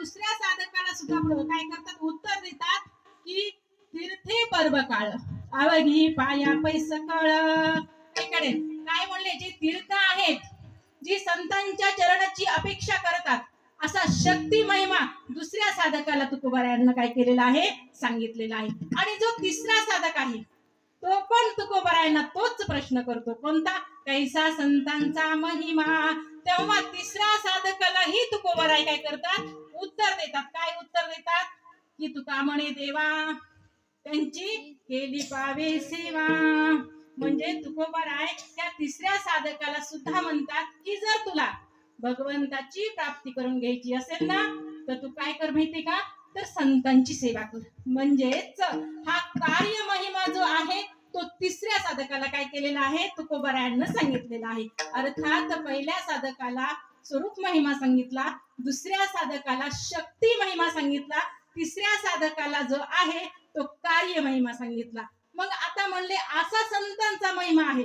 दुसऱ्या साधकाला सुद्धा काय करतात, उत्तर देतात की तीर्थे पर्व काळ आवघी पाया पैस कळ. इकडे काय म्हणले, जे तीर्थ आहेत, जी संतांच्या चरणाची अपेक्षा करतात, असा शक्ती महिमा दुसऱ्या साधकाला तुकोबारायांना काय केलेला आहे, सांगितलेला आहे. आणि जो तिसरा साधक आहे तो पण तुकोबारायांना तोच प्रश्न करतो, कोणता, कैसा संतांचा महिमा. तेव्हा तिसऱ्या साधकालाही तुकोबाराय काय करतात, उत्तर देतात. काय उत्तर देतात की तुका म्हणे देवा त्यांची केली पावे सेवा. म्हणजे तुकोबाराय त्या तिसऱ्या साधकाला सुद्धा म्हणतात की जर तुला भगवंताची प्राप्ती करून घ्यायची असेल ना, तर तू काय कर माहिती का, तर संतांची सेवा कर. म्हणजेच हा कार्य महिमा जो आहे तो तिसऱ्या साधकाला काय केलेला आहे, तुकोबारायांना सांगितलेला आहे. अर्थात पहिल्या साधकाला स्वरूप महिमा सांगितला, दुसऱ्या साधकाला शक्ती महिमा सांगितला, तिसऱ्या साधकाला जो आहे तो कार्य महिमा सांगितला. मग आता म्हणले असा संतांचा महिमा आहे,